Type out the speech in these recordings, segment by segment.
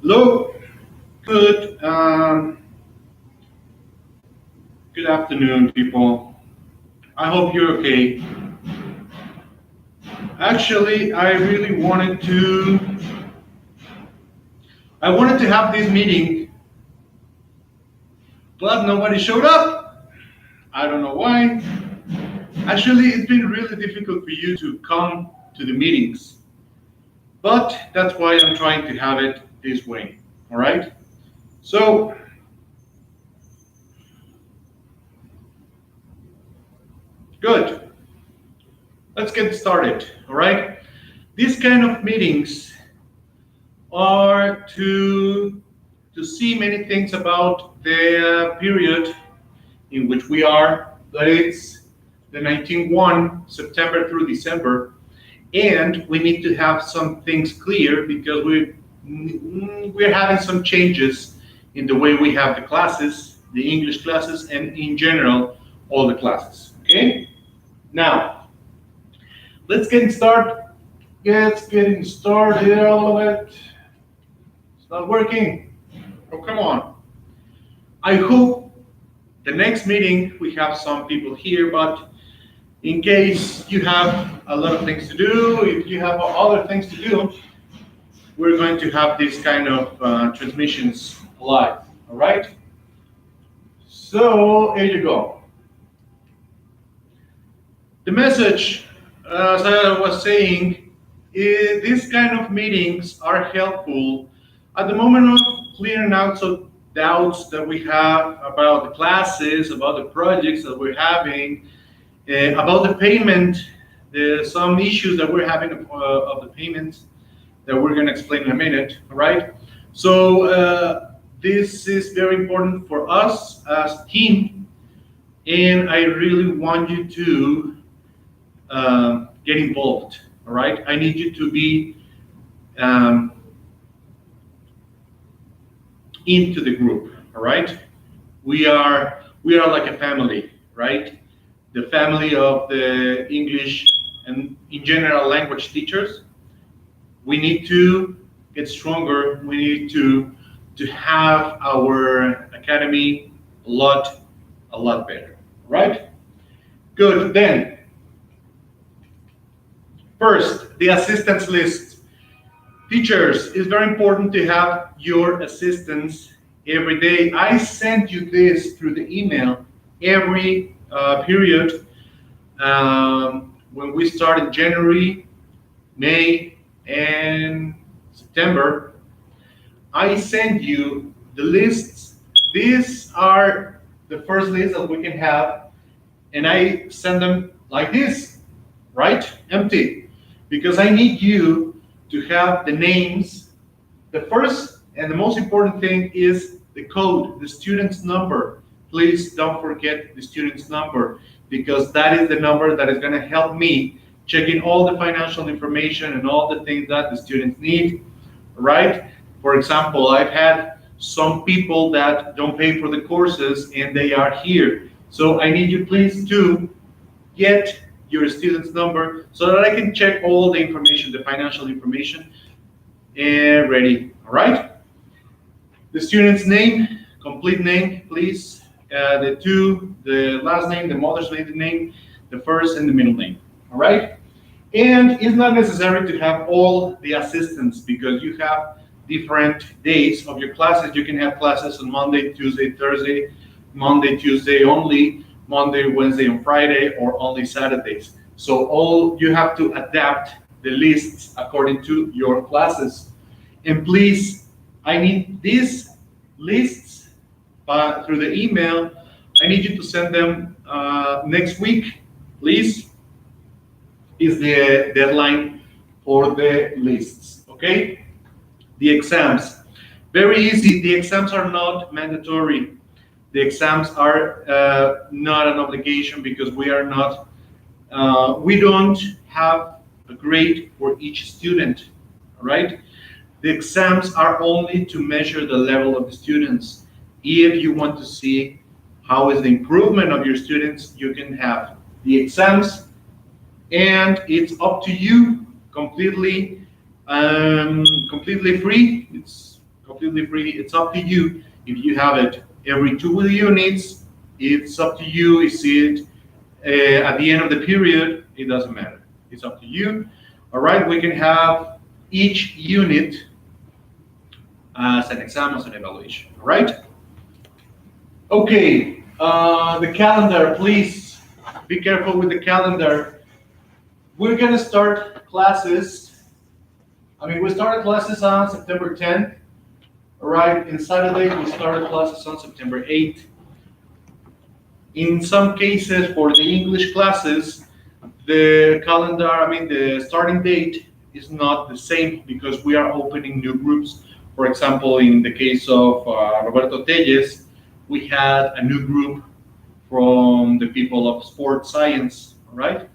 Hello, good good afternoon, people. I hope you're okay. Actually, I wanted to have this meeting, but nobody showed up. I don't know why. Actually, it's been really difficult for you to come to the meetings, but that's why I'm trying to have it this way. All right. So good. Let's get started. All right. These kind of meetings are to see many things about the period in which we are, that it's the 1901 September through December, and we need to have some things clear because we're having some changes in the way we have the classes, the English classes, and in general all the classes. Okay, now let's get started. Getting started. All of it. It's not working. Oh, come on. I hope the next meeting we have some people here, but in case you have a lot of things to do, if you have other things to do, we're going to have these kind of transmissions live. All right? So here you go. The message, as I was saying, is these kind of meetings are helpful at the moment of clearing out some doubts that we have about the classes, about the projects that we're having, about the payment. There's some issues that we're having of the payments that we're going to explain in a minute. All right. So this is very important for us as a team, and I really want you to get involved. All right. I need you to be um, into the group. All right. We are like a family, right? The family of the English and in general language teachers. We need to get stronger. We need to have our academy a lot better. Right? Good. Then first, the assistance list. Teachers, it's very important to have your assistants every day. I send you this through the email every period. When we start in January, May, and September, I send you the lists. These are the first list that we can have, and I send them like this, right? Empty. Because I need you to have the names. The first and the most important thing is the code, the student's number. Please don't forget the student's number because that is the number that is going to help me checking all the financial information and all the things that the students need, right? For example, I've had some people that don't pay for the courses and they are here. So I need you please to get your student's number so that I can check all the information, the financial information, and ready. All right. The student's name, complete name, please. The last name, the mother's maiden name, the first and the middle name. All right. And it's not necessary to have all the assistants because you have different days of your classes. You can have classes on Monday, Tuesday, Thursday, Monday, Tuesday only, Monday, Wednesday, and Friday, or only Saturdays. So all you have to adapt the lists according to your classes. And please, I need these lists through the email. I need you to send them next week, please. Is the deadline for the lists, okay? The exams, very easy. The exams are not mandatory. The exams are not an obligation because we don't have a grade for each student, all right? The exams are only to measure the level of the students. If you want to see how is the improvement of your students, you can have the exams and it's up to you, completely free. It's completely free. It's up to you if you have it every 2 units. It's up to you. You see it at the end of the period. It doesn't matter. It's up to you. All right, we can have each unit as an exam, as an evaluation. All right. Okay, the calendar, please be careful with the calendar. We're gonna start classes. We started classes on September 10th. All right, in Saturday we started classes on September 8th. In some cases, for the English classes, the calendar, the starting date is not the same because we are opening new groups. For example, in the case of Roberto Telles, we had a new group from the people of sports science, all right?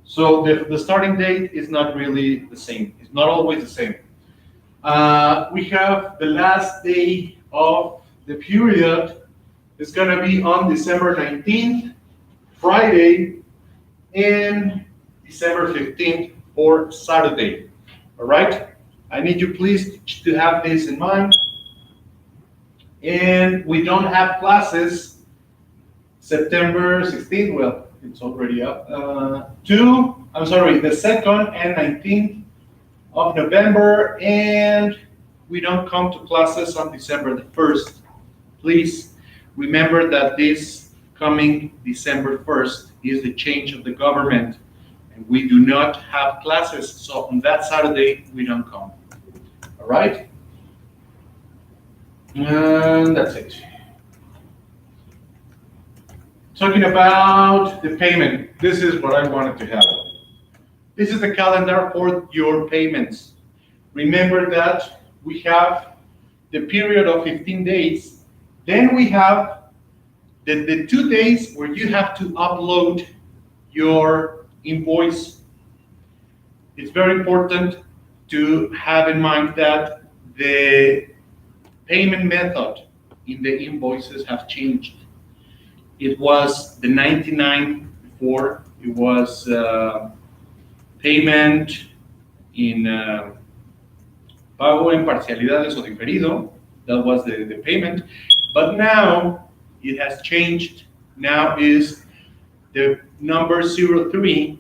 So the starting date is not really the same. It's not always the same. We have the last day of the period. It's gonna be on December 19th, Friday, and December 15th or Saturday, all right? I need you please to have this in mind. And we don't have classes September 16th, well, it's already up, the 2nd and 19th of November, and we don't come to classes on December the 1st. Please remember that this coming December 1st is the change of the government, and we do not have classes, so on that Saturday, we don't come, all right? And that's it. Talking about the payment, this is what I wanted to have. This is the calendar for your payments. Remember that we have the period of 15 days. Then we have the 2 days where you have to upload your invoice. It's very important to have in mind that the payment method in the invoices have changed. It was the 99 before. It was payment in pago en parcialidades o diferido. That was the payment. But now it has changed. Now is the number 03,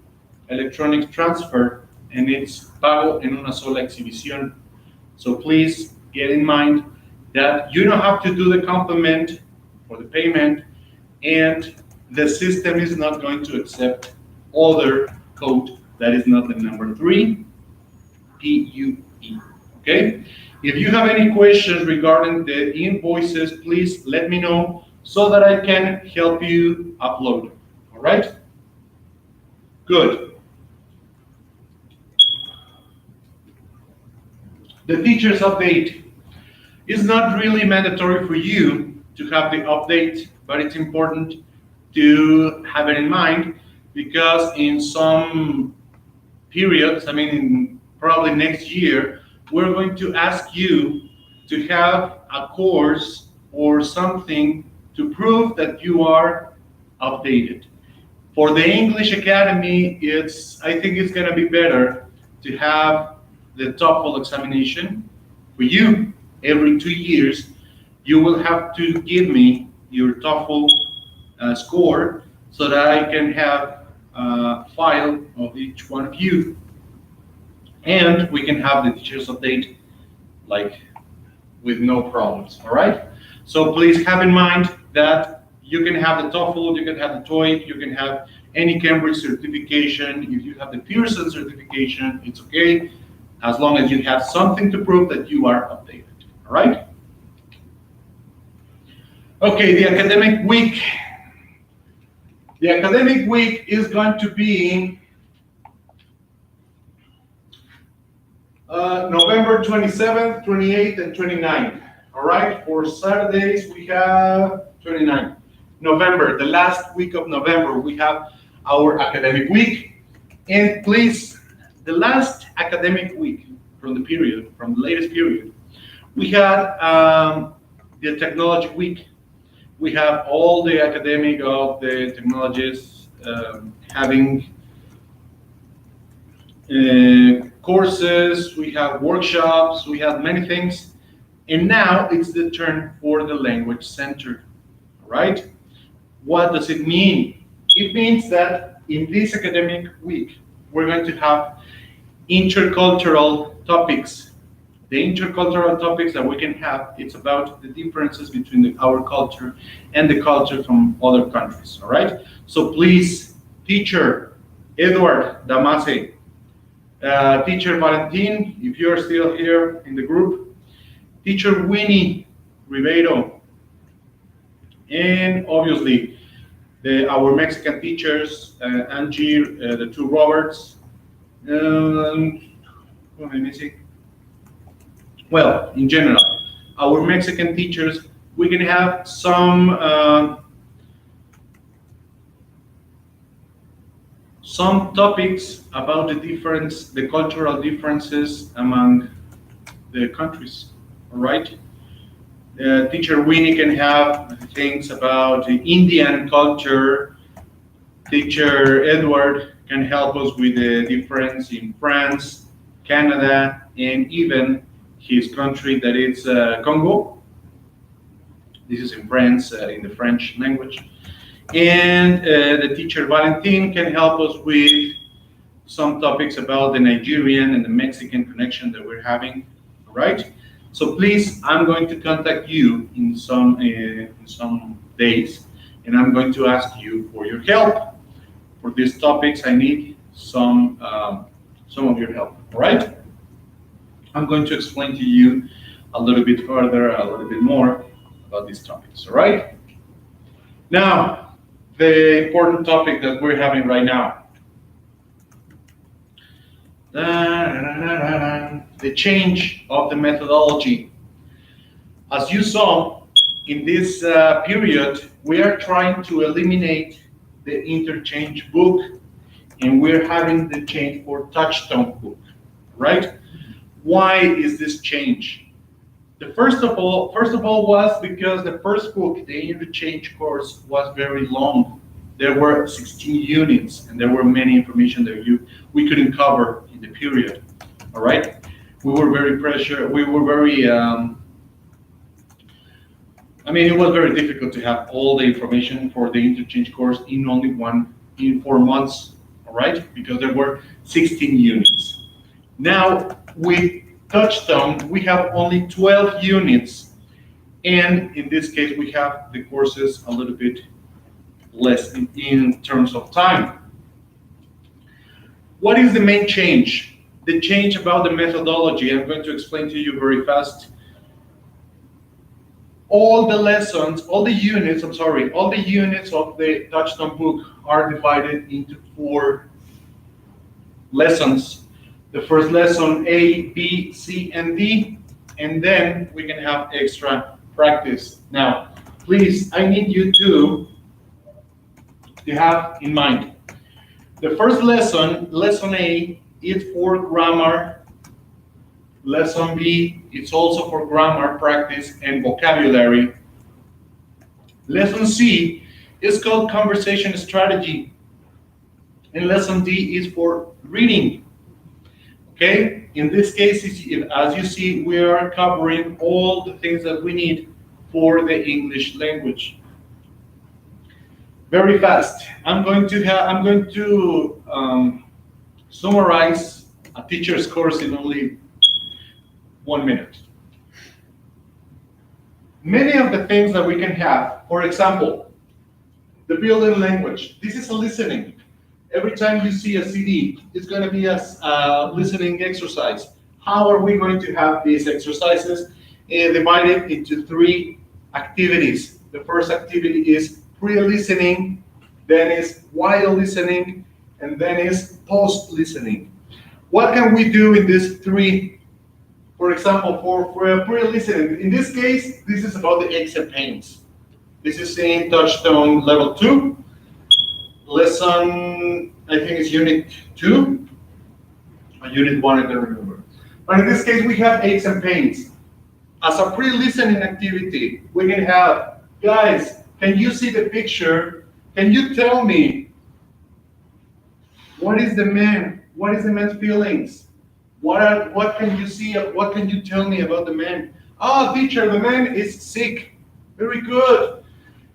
electronic transfer, and it's pago en una sola exhibición. So please get in mind that you don't have to do the complement for the payment, and the system is not going to accept other code that is not the number 3, PUE, okay? If you have any questions regarding the invoices, please let me know so that I can help you upload, all right? Good. The teacher's update is not really mandatory for you to have the update, but it's important to have it in mind because in some periods, probably next year, we're going to ask you to have a course or something to prove that you are updated. For the English Academy, I think it's gonna be better to have the TOEFL examination for you. Every 2 years, you will have to give me your TOEFL score so that I can have a file of each one of you. And we can have the teacher's update with no problems, all right? So please have in mind that you can have the TOEFL, you can have the TOEIC, you can have any Cambridge certification. If you have the Pearson certification, it's okay, as long as you have something to prove that you are updated. All right? Okay, the academic week. The academic week is going to be November 27th, 28th, and 29th. All right, for Saturdays, we have 29th. November, the last week of November, we have our academic week. And please, the last academic week from the latest period, we had the technology week. We have all the academic of the technologists having courses, we have workshops, we have many things. And now it's the turn for the language center, right? What does it mean? It means that in this academic week, we're going to have intercultural topics. The intercultural topics that we can have, it's about the differences between our culture and the culture from other countries, all right? So please, teacher Edward Damase, teacher Valentin, if you're still here in the group, teacher Winnie Ribeiro, and obviously our Mexican teachers, Angie, the two Roberts, who am I missing? Well, in general, our Mexican teachers, we can have some topics about the cultural differences among the countries, all right? Teacher Winnie can have things about the Indian culture. Teacher Edward can help us with the difference in France, Canada, and even his country that is Congo. This is in France, in the French language. And the teacher Valentin can help us with some topics about the Nigerian and the Mexican connection that we're having, all right? So please, I'm going to contact you in some days, and I'm going to ask you for your help. For these topics, I need some of your help, all right? I'm going to explain to you a little bit further, a little bit more about these topics, all right? Now, the important topic that we're having right now. The change of the methodology. As you saw, in this period, we are trying to eliminate the interchange book, and we're having the change for touchstone book, right? Why is this change? The first of all was because the first book, the interchange course, was very long. There were 16 units, and there were many information that we couldn't cover in the period. All right, we were very pressured. We were very. It was very difficult to have all the information for the interchange course in 4 months. All right, because there were 16 units. Now with Touchstone, we have only 12 units, and in this case, we have the courses a little bit less in terms of time. What is the main change? The change about the methodology, I'm going to explain to you very fast. All the units of the Touchstone book are divided into 4 lessons. The first lesson, A, B, C, and D, and then we can have extra practice. Now, please, I need you to have in mind. The first lesson, lesson A, is for grammar. Lesson B, it's also for grammar practice and vocabulary. Lesson C is called conversation strategy. And lesson D is for reading. Okay, in this case, as you see, we are covering all the things that we need for the English language. Very fast. I'm going to summarize a teacher's course in only 1 minute. Many of the things that we can have, for example, the building language. This is a listening. Every time you see a CD, it's going to be a listening exercise. How are we going to have these exercises? Divided into 3 activities. The first activity is pre-listening, then is while listening, and then is post-listening. What can we do in these 3? For example, for pre-listening, in this case, this is about the aches and pains. This is in Touchstone Level 2. Lesson, I think it's Unit 2, or Unit 1, I don't remember. But in this case, we have aches and pains. As a pre-listening activity, we can have, guys, can you see the picture? Can you tell me what is the man What is the man's feelings? What can you see? What can you tell me about the man? Oh, teacher, the man is sick. Very good.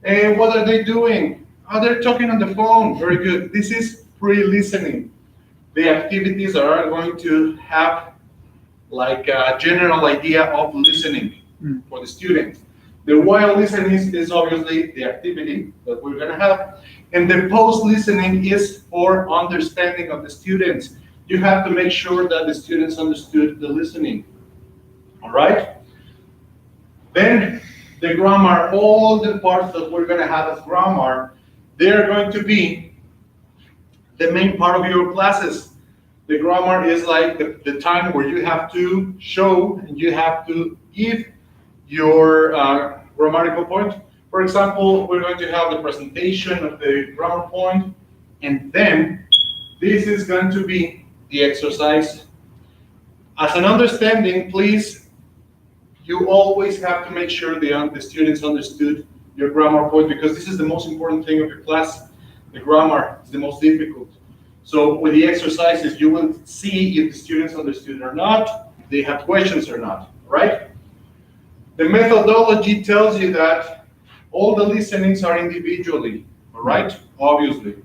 And what are they doing? Oh, they're talking on the phone. Very good. This is pre-listening. The activities are going to have like a general idea of listening for the student. The while listening is obviously the activity that we're going to have. And the post listening is for understanding of the students. You have to make sure that the students understood the listening. All right? Then the grammar, all the parts that we're going to have as grammar, they're going to be the main part of your classes. The grammar is like the time where you have to show and you have to give your grammatical point. For example, we're going to have the presentation of the grammar point, and then this is going to be the exercise. As an understanding, please, you always have to make sure the students understood your grammar point, because this is the most important thing of your class. The grammar is the most difficult. So with the exercises, you will see if the students understood or not, if they have questions or not, right? The methodology tells you that all the listenings are individually, all right? Obviously.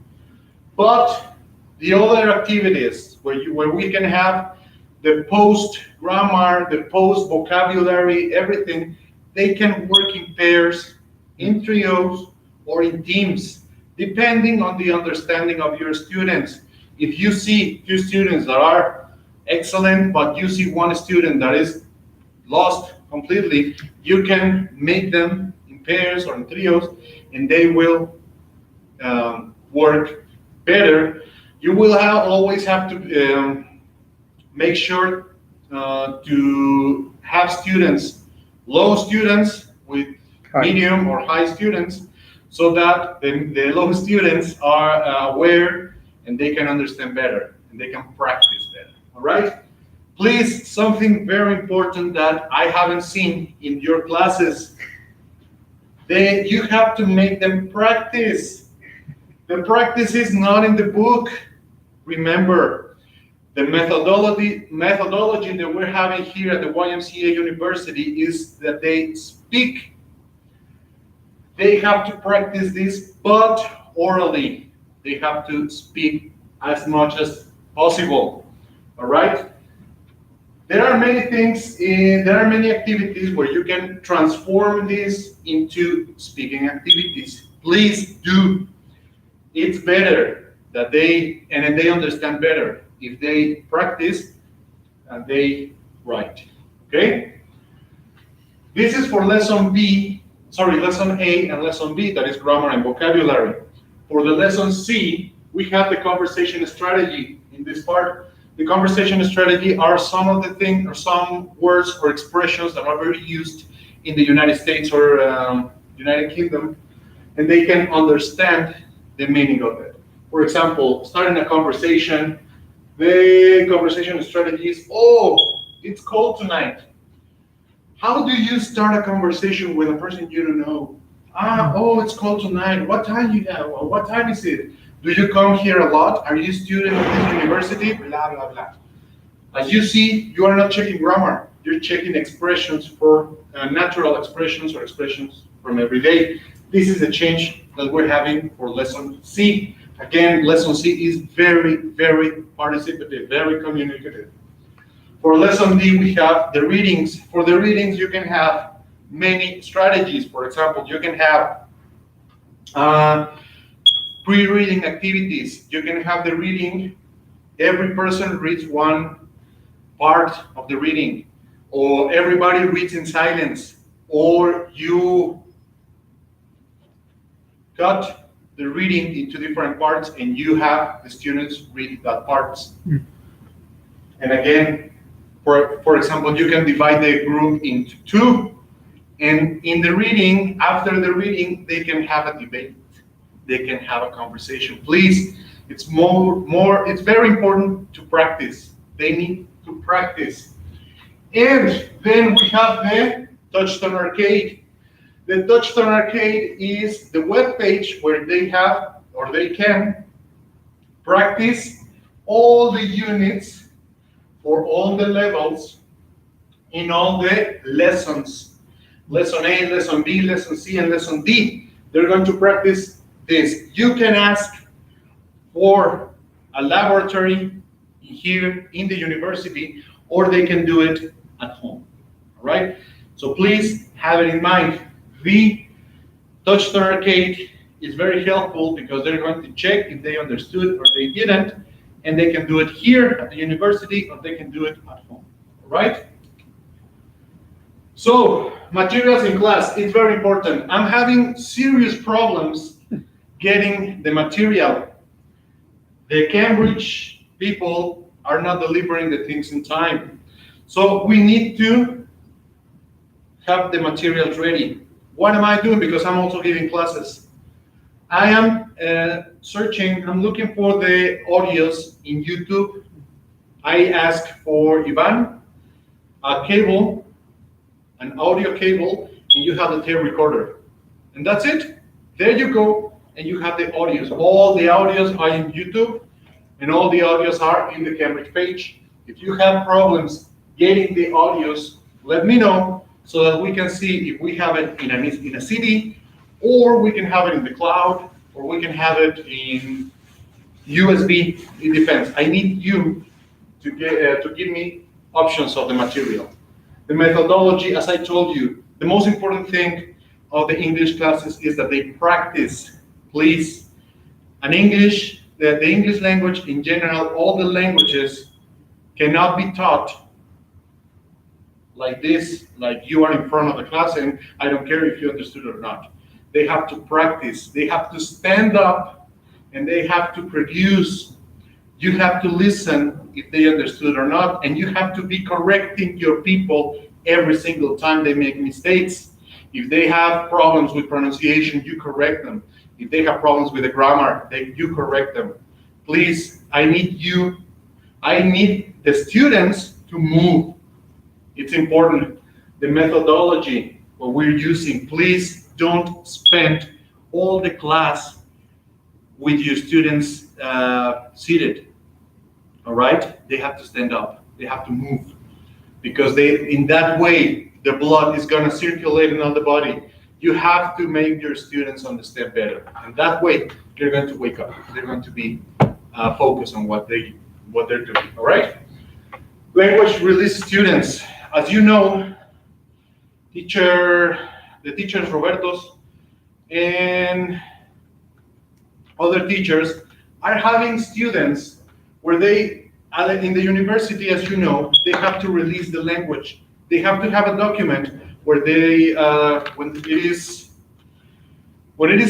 But the other activities where we can have the post grammar, the post vocabulary, everything, they can work in pairs, in trios, or in teams, depending on the understanding of your students. If you see two students that are excellent, but you see one student that is lost completely, you can make them in pairs or in trios, and they will work better. You will always have to make sure to have students, low students with medium or high students, so that the low students are aware and they can understand better and they can practice better. All right? Please, something very important that I haven't seen in your classes, you have to make them practice. The practice is not in the book. Remember, the methodology that we're having here at the YMCA University is that they speak. They have to practice this, but orally. They have to speak as much as possible. All right? There are many things, there are many activities where you can transform this into speaking activities. Please do. It's better that they understand better if they practice and they write. Okay? This is for lesson A and lesson B, that is grammar and vocabulary. For the lesson C, we have the conversation strategy in this part. The conversation strategy are some of the things, or some words or expressions that are very used in the United States or United Kingdom, and they can understand the meaning of it. For example, starting a conversation, the conversation strategy is, oh, it's cold tonight. How do you start a conversation with a person you don't know? Oh, it's cold tonight. What time you have? What time is it? Do you come here a lot? Are you a student of this university? Blah, blah, blah. As you see, you are not checking grammar. You're checking expressions for natural expressions or expressions from every day. This is a change that we're having for lesson C. Again, lesson C is very, very participative, very communicative. For lesson D, we have the readings. For the readings, you can have many strategies. For example, you can have pre-reading activities. You can have the reading. Every person reads one part of the reading, or everybody reads in silence, or you cut the reading into different parts and you have the students read that parts. And again, for example, you can divide the group into two, and in the reading, after the reading, they can have a debate. They can have a conversation. Please, it's it's very important to practice. They need to practice. And then we have the Touchstone Arcade. The Touchstone Arcade is the web page where they have, or they can, practice all the units for all the levels in all the lessons. Lesson A, Lesson B, Lesson C, and Lesson D. They're going to practice this. You can ask for a laboratory here in the university, or they can do it at home. All right? So please have it in mind. The Touchstone Arcade is very helpful because they're going to check if they understood or they didn't, and they can do it here at the university or they can do it at home. All right? So, materials in class, it's very important. I'm having serious problems getting the material. The Cambridge people are not delivering the things in time. So we need to have the materials ready. What am I doing? Because I'm also giving classes. I am searching, I'm looking for the audios in YouTube. I ask for Ivan, a cable, an audio cable, and you have the tape recorder. And that's it. There you go. And you have the audios. All the audios are in YouTube, and all the audios are in the Cambridge page. If you have problems getting the audios, let me know so that we can see if we have it in a CD, or we can have it in the cloud, or we can have it in USB. It depends. I need you to give me options of the material. The methodology, as I told you, the most important thing of the English classes is that they practice, please. And English, the English language in general, all the languages cannot be taught like this, like you are in front of the class and I don't care if you understood or not. They have to practice, they have to stand up, and they have to produce. You have to listen if they understood or not, and you have to be correcting your people every single time they make mistakes. If they have problems with pronunciation, you correct them. If they have problems with the grammar, you correct them. Please, I need the students to move. It's important. The methodology, what we're using, please don't spend all the class with your students seated. All right? They have to stand up. They have to move. Because in that way, the blood is going to circulate in all the body. You have to make your students understand better. And that way, they're going to wake up. They're going to be focused on what they're doing. All right? Language release students. As you know, the teachers Roberto's and other teachers are having students where they, in the university, as you know, they have to release the language. They have to have a document where they, when it is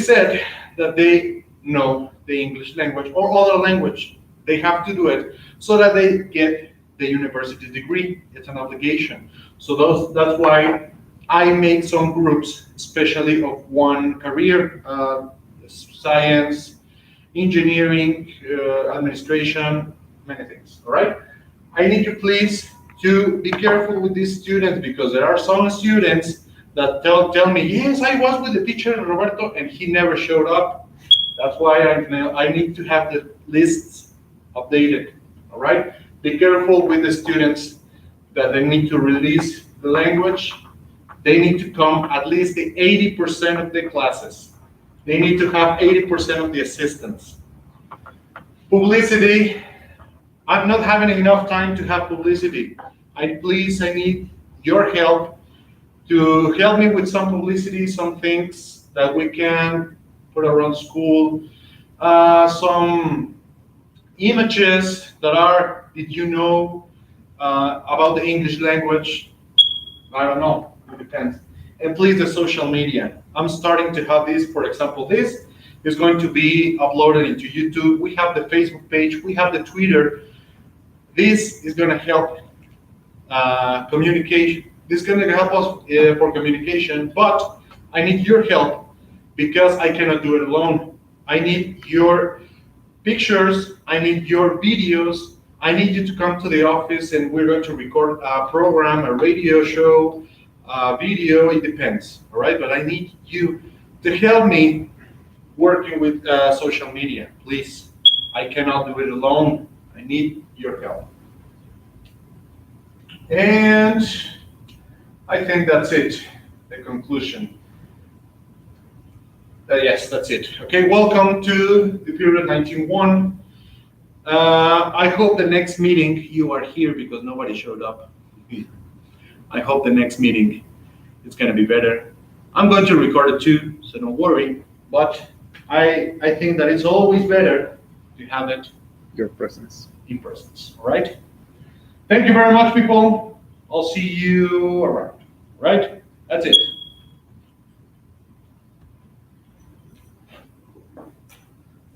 said that they know the English language or other language, they have to do it so that they get the university degree. It's an obligation. So that's why I make some groups, especially of one career, science, engineering, administration, many things, all right? I need you please to be careful with these students, because there are some students that tell me, yes, I was with the teacher Roberto and he never showed up. That's why I need to have the lists updated, all right? Be careful with the students that they need to release the language. They need to come at least the 80% of the classes. They need to have 80% of the assistants. Publicity, I'm not having enough time to have publicity. I need your help to help me with some publicity, some things that we can put around school, some images that are, did you know about the English language? I don't know, it depends. And please, the social media. I'm starting to have this, for example, this is going to be uploaded into YouTube. We have the Facebook page, we have the Twitter. This is going to help communication. This is going to help us for communication, but I need your help because I cannot do it alone. I need your pictures, I need your videos, I need you to come to the office and we're going to record a program, a radio show, video, it depends, all right? But I need you to help me working with social media, please. I cannot do it alone. I need your help. And I think that's it, the conclusion. Yes, that's it. Okay, welcome to the period 19.1. I hope the next meeting you are here because nobody showed up. I hope the next meeting is going to be better. I'm going to record it too, so don't worry. But I think that it's always better to have it Your presence. in presence. All right. Thank you very much, people. I'll see you around. Right? That's it.